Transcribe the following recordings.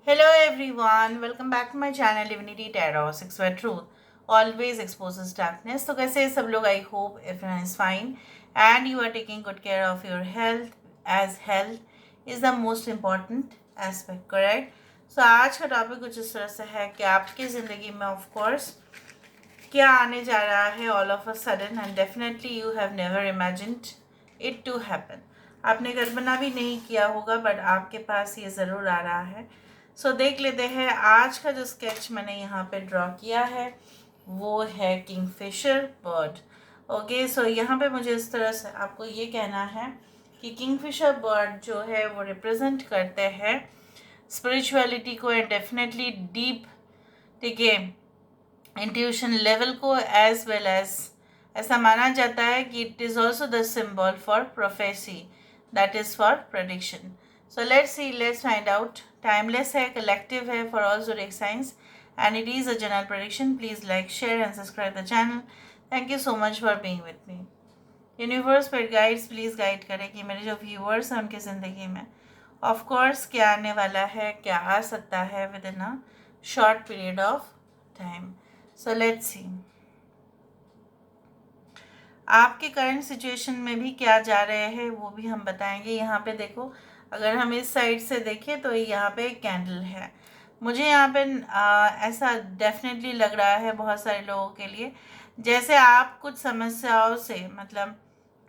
Hello everyone, welcome back to my channel Divinity Tarot 6 where truth always exposes darkness. तो कैसे हैं सब लोग? I hope everyone is fine and you are taking good care of your health as health is the most important aspect, correct? So आज का topic कुछ इस तरह से है कि आपकी ज़िंदगी में ऑफ कोर्स क्या आने जा रहा है all of a sudden and definitely you have never imagined it to happen. आपने कल्पना भी नहीं किया होगा बट आपके पास ये ज़रूर आ रहा है. सो देख लेते हैं आज का जो स्केच मैंने यहाँ पे ड्रॉ किया है वो है किंगफिशर बर्ड. ओके, सो यहाँ पे मुझे इस तरह से आपको ये कहना है कि किंगफिशर बर्ड जो है वो रिप्रेजेंट करते हैं स्पिरिचुअलिटी को एंड डेफिनेटली डीप, ठीक है, इंट्यूशन लेवल को एज वेल एज ऐसा माना जाता है कि it is also the symbol for prophecy that is for prediction. So let's see, let's find out. Timeless है, कलेक्टिव है for all zodiac science and it is a general prediction. Please like, share and subscribe the channel. Thank you so much for being with me. Universe पर guides please guide करें कि मेरे जो viewers हैं उनकी ज़िंदगी में ऑफ कोर्स क्या आने वाला है, क्या आ सकता है with in a short period of time. So let's see आपके करंट सिचुएशन में भी क्या जा रहे हैं वो भी हम बताएंगे. यहाँ पे देखो, अगर हम इस साइड से देखें तो यहाँ पे एक कैंडल है. मुझे यहाँ पे ऐसा डेफिनेटली लग रहा है बहुत सारे लोगों के लिए जैसे आप कुछ समस्याओं से मतलब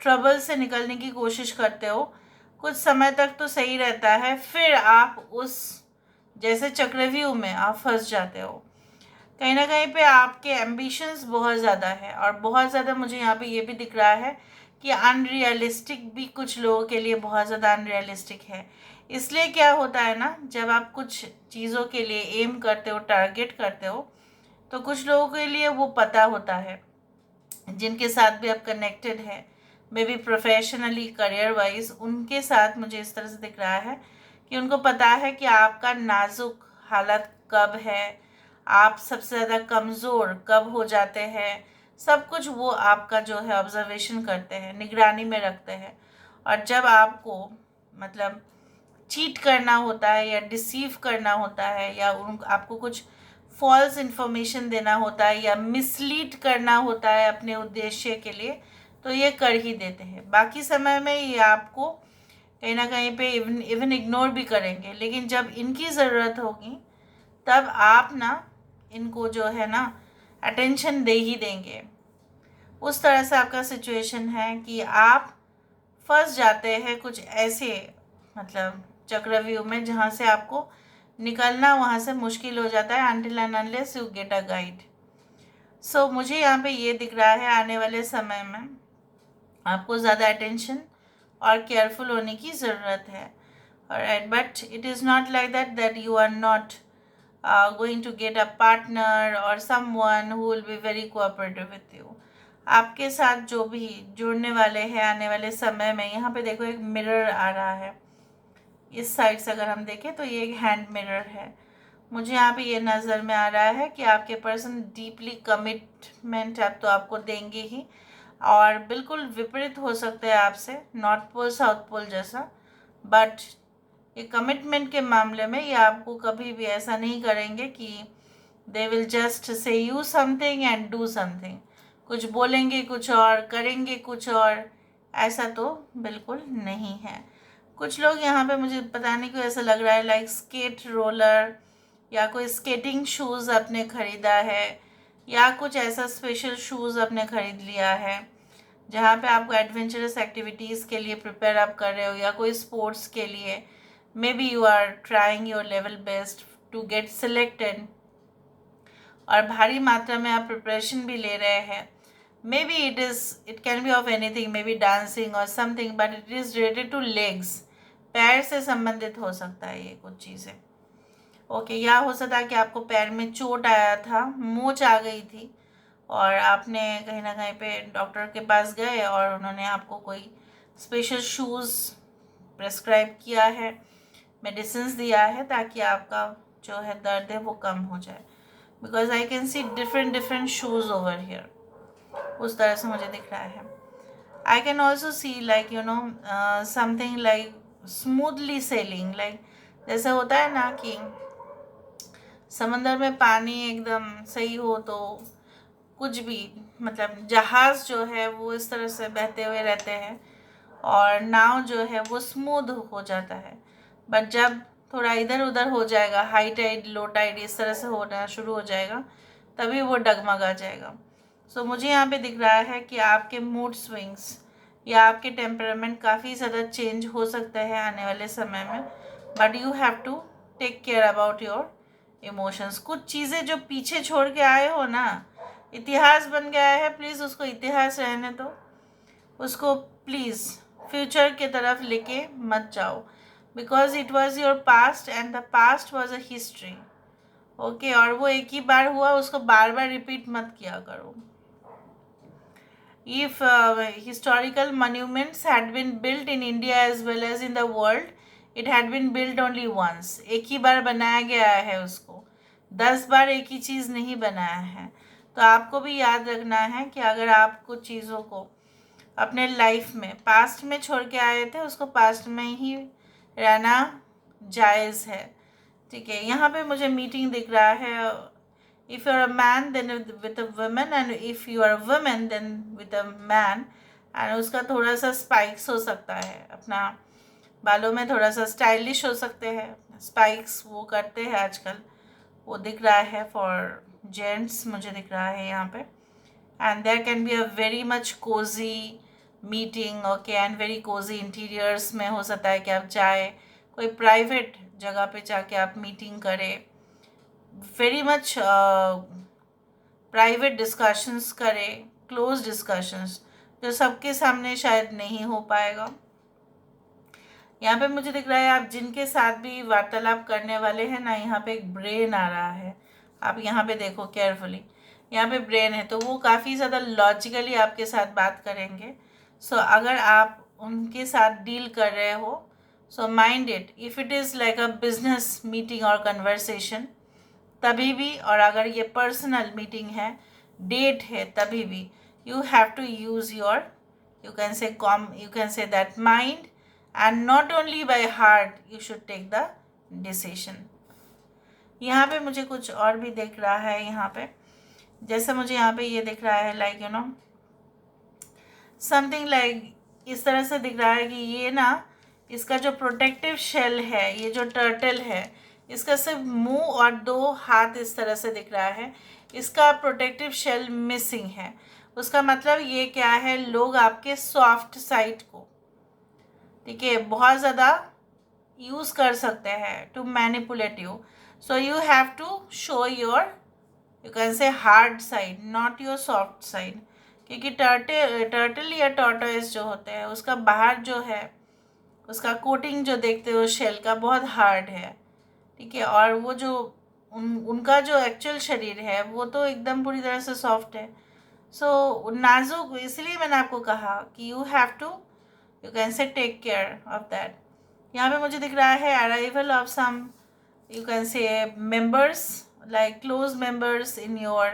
ट्रबल से निकलने की कोशिश करते हो. कुछ समय तक तो सही रहता है, फिर आप उस जैसे चक्रव्यूह में आप फंस जाते हो. कहीं ना कहीं पे आपके एम्बिशंस बहुत ज़्यादा है और बहुत ज़्यादा मुझे यहाँ पे ये भी दिख रहा है कि अनरियलिस्टिक भी कुछ लोगों के लिए बहुत ज़्यादा अनरियलिस्टिक है. इसलिए क्या होता है ना, जब आप कुछ चीज़ों के लिए एम करते हो, टारगेट करते हो, तो कुछ लोगों के लिए वो पता होता है जिनके साथ भी आप कनेक्टेड है may be professionally career wise. उनके साथ मुझे इस तरह से दिख रहा है कि उनको पता है कि आपका नाजुक हालत कब है, आप सबसे ज़्यादा कमज़ोर कब हो जाते हैं. सब कुछ वो आपका जो है ऑब्जर्वेशन करते हैं, निगरानी में रखते हैं. और जब आपको मतलब चीट करना होता है या डिसीव करना होता है या आपको कुछ फॉल्स इन्फॉर्मेशन देना होता है या मिसलीड करना होता है अपने उद्देश्य के लिए, तो ये कर ही देते हैं. बाकी समय में ये आपको कहीं ना कहीं पे इवन इग्नोर भी करेंगे, लेकिन जब इनकी ज़रूरत होगी तब आप ना इनको जो है ना अटेंशन दे ही देंगे. उस तरह से आपका सिचुएशन है कि आप फंस जाते हैं कुछ ऐसे मतलब चक्रव्यूह में जहाँ से आपको निकलना वहाँ से मुश्किल हो जाता है until and unless you get a guide. So मुझे यहाँ पे ये दिख रहा है आने वाले समय में आपको ज़्यादा अटेंशन और केयरफुल होने की ज़रूरत है. Alright, but it is not like that you are not going to get a partner or someone who will be very cooperative with you. आपके साथ जो भी जुड़ने वाले हैं आने वाले समय में, यहाँ पे देखो एक मिरर आ रहा है. इस साइड से अगर हम देखें तो ये एक हैंड मिरर है. मुझे यहाँ पे ये नज़र में आ रहा है कि आपके पर्सन डीपली कमिटमेंट अब तो आपको देंगे ही और बिल्कुल विपरीत हो सकते हैं आपसे, नॉर्थ पोल साउथ पोल जैसा. बट ये कमिटमेंट के मामले में ये आपको कभी भी ऐसा नहीं करेंगे कि they will just say you something and do something. कुछ बोलेंगे कुछ और करेंगे कुछ और, ऐसा तो बिल्कुल नहीं है. कुछ लोग यहाँ पे मुझे पता नहीं क्यों ऐसा लग रहा है लाइक स्केट रोलर या कोई स्केटिंग शूज़ आपने ख़रीदा है या कुछ ऐसा स्पेशल शूज़ आपने ख़रीद लिया है जहाँ पे आपको एडवेंचरस एक्टिविटीज़ के लिए प्रिपेयर आप कर रहे हो या कोई स्पोर्ट्स के लिए. maybe you are trying your level best to get selected और भारी मात्रा में आप प्रिपरेशन भी ले रहे हैं. maybe it can be of anything, maybe dancing or something, but it is related to legs. पैर से संबंधित हो सकता है ये कुछ चीज़ें. ओके, या हो सकता है कि आपको पैर में चोट आया था, मोच आ गई थी और आपने कहीं ना कहीं पे डॉक्टर के पास गए और उन्होंने आपको कोई स्पेशल शूज़ प्रेस्क्राइब किया है, मेडिसिन दिया है ताकि आपका जो है दर्द है वो कम हो जाए. Because I can see different shoes over here. उस तरह से मुझे दिख रहा है. I can also see like you know something like smoothly selling, like जैसे होता है ना कि समंदर में पानी एकदम सही हो तो कुछ भी, मतलब जहाज़ जो है वो इस तरह से बहते हुए रहते हैं और नाव जो है वो स्मूथ हो जाता है। बट जब थोड़ा इधर उधर हो जाएगा, हाई टाइड लो टाइड इस तरह से होना शुरू हो जाएगा, तभी वो डगमगा जाएगा। सो मुझे यहाँ पे दिख रहा है कि आपके मूड स्विंग्स या आपके टेम्परामेंट काफ़ी ज़्यादा चेंज हो सकते हैं आने वाले समय में, but you have to take care about your emotions. कुछ चीज़ें जो पीछे छोड़ के आए हो ना, इतिहास बन गया है, प्लीज़ उसको इतिहास रहने दो, उसको प्लीज़ फ्यूचर के तरफ लेके मत जाओ, because it was your past and the past was a history. Okay, और वो एक ही बार हुआ, उसको बार बार रिपीट मत किया करो। If historical monuments had been built in India as well as in the world, it had been built only once. एक ही बार बनाया गया है उसको, 10 बार एक ही चीज़ नहीं बनाया है। तो आपको भी याद रखना है कि अगर आप कुछ चीज़ों को अपने लाइफ में पास्ट में छोड़ के आए थे, उसको पास्ट में ही रहना जायज़ है। ठीक है, यहाँ पे मुझे मीटिंग दिख रहा है। If you're a man then with a woman, and if you are a woman then with a man, and उसका थोड़ा सा स्पाइक्स हो सकता है, अपना बालों में थोड़ा सा स्टाइलिश हो सकते हैं, स्पाइक्स वो करते हैं आजकल, वो दिख रहा है फॉर जेंट्स, मुझे दिख रहा है यहाँ पे। And there can be a very much cosy meeting, okay, and very cosy interiors में हो सकता है कि आप जाए कोई प्राइवेट जगह पे जाके आप मीटिंग करें, वेरी मच प्राइवेट डिस्कशंस करें, क्लोज डिस्कशंस, जो सबके सामने शायद नहीं हो पाएगा। यहाँ पे मुझे दिख रहा है आप जिनके साथ भी वार्तालाप करने वाले हैं ना, यहाँ पे एक ब्रेन आ रहा है, आप यहाँ पे देखो केयरफुली, यहाँ पे ब्रेन है, तो वो काफ़ी ज़्यादा लॉजिकली आपके साथ बात करेंगे। सो अगर आप उनके साथ डील कर रहे हो, so mind it, if it is like a business meeting और कन्वर्सेशन तभी भी, और अगर ये पर्सनल मीटिंग है, डेट है, तभी भी you have to use your, you can say that mind, and not only by heart you should take the decision. यहाँ पे मुझे कुछ और भी दिख रहा है, यहाँ पे जैसे मुझे यहाँ पे ये दिख रहा है like you know something like इस तरह से दिख रहा है कि ये ना, इसका जो प्रोटेक्टिव शेल है, ये जो टर्टल है, इसका सिर्फ मुंह और 2 हाथ इस तरह से दिख रहा है, इसका प्रोटेक्टिव शेल मिसिंग है। उसका मतलब ये क्या है, लोग आपके सॉफ्ट साइड को, ठीक है, बहुत ज़्यादा यूज़ कर सकते हैं to manipulate you. So you have to show your, you can say hard side, not your soft side, क्योंकि टर्टल या टॉर्टोइस जो होते हैं, उसका बाहर जो है, उसका कोटिंग जो देखते हो शेल का, बहुत हार्ड है, ठीक है, और वो जो उनका जो एक्चुअल शरीर है वो तो एकदम पूरी तरह से सॉफ्ट है। सो नाजुक, इसलिए मैंने आपको कहा कि you have to, you can say take care of that. यहाँ पे मुझे दिख रहा है arrival of some, you can say members, like close members in your,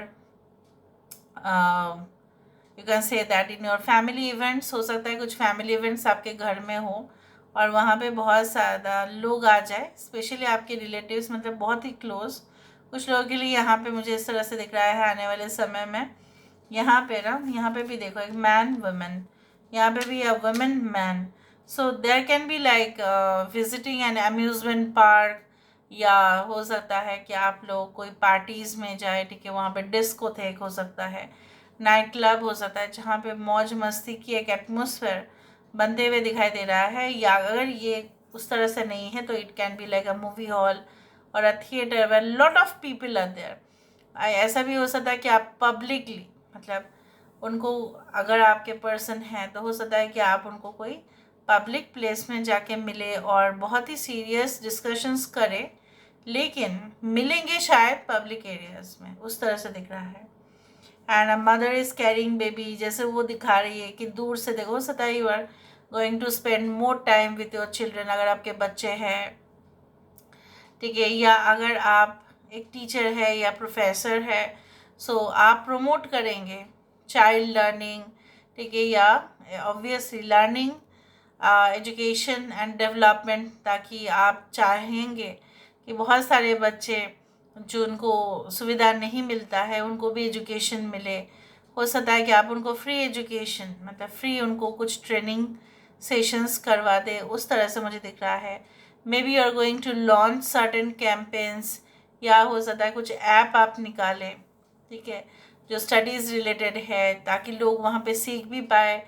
you can say that in your family events. हो सकता है कुछ फैमिली इवेंट्स आपके घर में हो और वहाँ पे बहुत ज़्यादा लोग आ जाए, स्पेशली आपके रिलेटिव्स, मतलब बहुत ही क्लोज। कुछ लोगों के लिए यहाँ पे मुझे इस तरह से दिख रहा है आने वाले समय में। यहाँ पे ना, यहाँ पे भी देखो एक मैन वुमेन, यहाँ पे भी a women man. So there can be like visiting an amusement park, या हो सकता है कि आप लोग कोई पार्टीज़ में जाए, ठीक है, वहाँ पे डिस्कोथेक हो सकता है, नाइट क्लब हो सकता है, जहाँ पे मौज मस्ती की एक एटमोसफेयर बनते हुए दिखाई दे रहा है। या अगर ये उस तरह से नहीं है तो it can be like a movie hall और a theatre where lot of people are there. ऐसा भी हो सकता है कि आप पब्लिकली, मतलब उनको, अगर आपके पर्सन हैं तो हो सकता है कि आप उनको कोई पब्लिक प्लेस में जाके मिले और बहुत ही सीरियस डिस्कशंस करें, लेकिन मिलेंगे शायद पब्लिक एरियाज में, उस तरह से दिख रहा है। And a mother is carrying baby, जैसे वो दिखा रही है कि दूर से देखो, हो सकता है you are going to spend more time with your children, अगर आपके बच्चे हैं, ठीक है, या अगर आप एक टीचर है या प्रोफेसर है, सो आप प्रमोट करेंगे चाइल्ड लर्निंग, ठीक है, या obviously learning, education and development, ताकि आप चाहेंगे कि बहुत सारे बच्चे जो उनको सुविधा नहीं मिलता है उनको भी एजुकेशन मिले। हो सकता है कि आप उनको फ्री एजुकेशन मतलब फ्री उनको कुछ ट्रेनिंग सेशंस करवा दे, उस तरह से मुझे दिख रहा है। Maybe you are going to launch certain campaigns, या हो सकता है कुछ ऐप आप निकालें, ठीक है, जो स्टडीज़ रिलेटेड है, ताकि लोग वहाँ पे सीख भी पाए।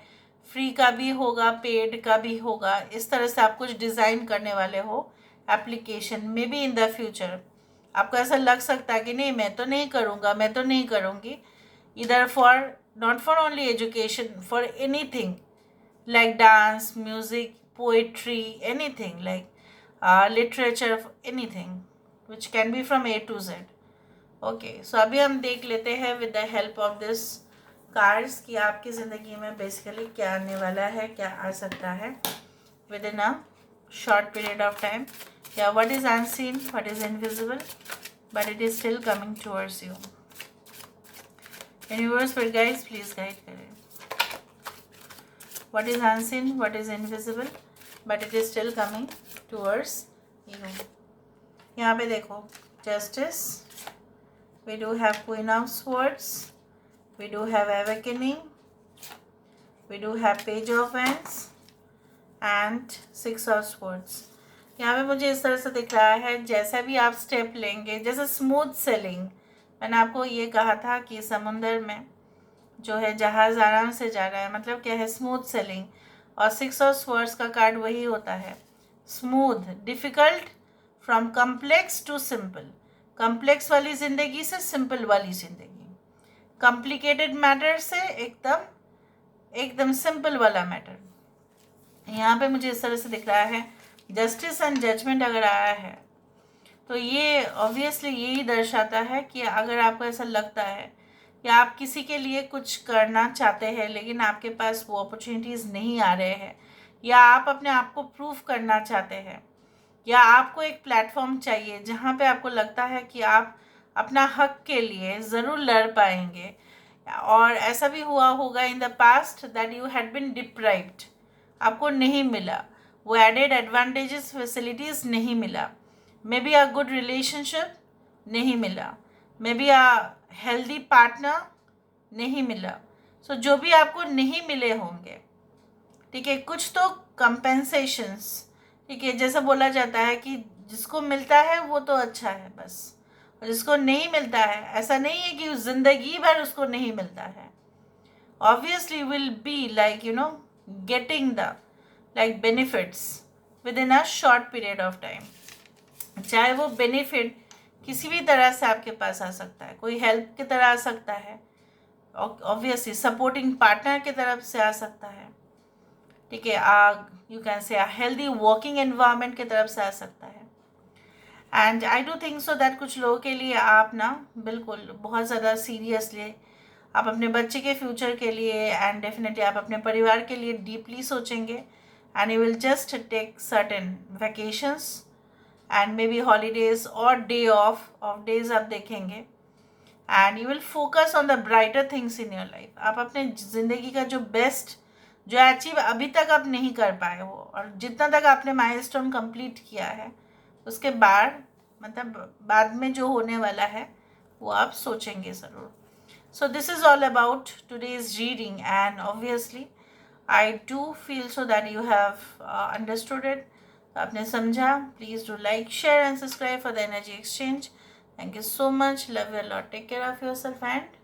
फ्री का भी होगा, पेड का भी होगा, इस तरह से आप कुछ डिज़ाइन करने वाले हो application. May be in the future आपको ऐसा लग सकता है कि नहीं मैं तो नहीं करूँगा, मैं तो नहीं करूँगी, इधर for not for only education, for anything like dance, music, poetry, anything like literature, anything which can be from A to Z. Okay, so अभी हम देख लेते हैं with the help of this cards कि आपकी ज़िंदगी में basically क्या आने वाला है, क्या आ सकता है within a short period of time. Yeah, what is unseen, what is invisible, but it is still coming towards you. Universe पर guys please guide करें. What is unseen, what is invisible, but it is still coming towards you. यहाँ पे देखो justice, we do have Queen of Swords, we do have Awakening, we do have Page of Wands and Six of Swords. यहाँ पे मुझे इस तरह से दिख रहा है जैसा भी आप स्टेप लेंगे, जैसे स्मूथ सेलिंग। मैंने आपको ये कहा था कि समुंदर में जो है जहाज़ आराम से जा रहा है, मतलब क्या है, स्मूथ सेलिंग। और सिक्स ऑफ स्वर्ड्स का कार्ड वही होता है, smooth, difficult, from complex to simple, complex वाली ज़िंदगी से सिंपल वाली ज़िंदगी, कॉम्प्लिकेटेड मैटर से एकदम एकदम सिंपल वाला मैटर। यहाँ पे मुझे इस तरह से दिख रहा है जस्टिस एंड जजमेंट अगर आया है तो ये ऑब्वियसली यही दर्शाता है कि अगर आपको ऐसा लगता है या आप किसी के लिए कुछ करना चाहते हैं लेकिन आपके पास वो अपॉर्चुनिटीज़ नहीं आ रहे हैं, या आप अपने आप को प्रूव करना चाहते हैं, या आपको एक प्लेटफॉर्म चाहिए जहाँ पे आपको लगता है कि आप अपना हक के लिए ज़रूर लड़ पाएंगे, और ऐसा भी हुआ होगा in the past that you had been deprived, आपको नहीं मिला, वो एडेड एडवांटेजेस फैसिलिटीज़ नहीं मिला, may be a good relationship नहीं मिला, may be a healthy partner नहीं मिला। सो जो भी आपको नहीं मिले होंगे, ठीक है, कुछ तो कंपेंसेशंस, ठीक है, जैसा बोला जाता है कि जिसको मिलता है वो तो अच्छा है बस, और जिसको नहीं मिलता है ऐसा नहीं है कि ज़िंदगी भर उसको नहीं मिलता है। Obviously will be like you know getting the like benefits with in a short period of time. चाहे वो बेनिफिट किसी भी तरह से आपके पास आ सकता है, कोई हेल्प की तरह आ सकता है, ऑब्वियसली सपोर्टिंग पार्टनर की तरफ से आ सकता है, ठीक है, यू कैन से हेल्दी वर्किंग एनवायरनमेंट की तरफ से आ सकता है। And I do think so that कुछ लोगों के लिए आप ना बिल्कुल बहुत ज़्यादा सीरियसली आप अपने बच्चे के फ्यूचर के लिए एंड डेफिनेटली आप अपने परिवार के लिए डीपली सोचेंगे, and you will just take certain vacations and maybe holidays और डे ऑफ डेज आप देखेंगे, and you will focus on the brighter things in your life. आप अपने ज़िंदगी का जो बेस्ट जो अचीव अभी तक आप नहीं कर पाए हो, और जितना तक आपने माइलस्टोन कंप्लीट किया है उसके बाद मतलब बाद में जो होने वाला है वो आप सोचेंगे ज़रूर। So this is all about today's reading, and obviously I do feel so that you have understood it. आपने समझा, please do like, share and subscribe for the energy exchange. Thank you so much. Love you a lot. Take care of yourself and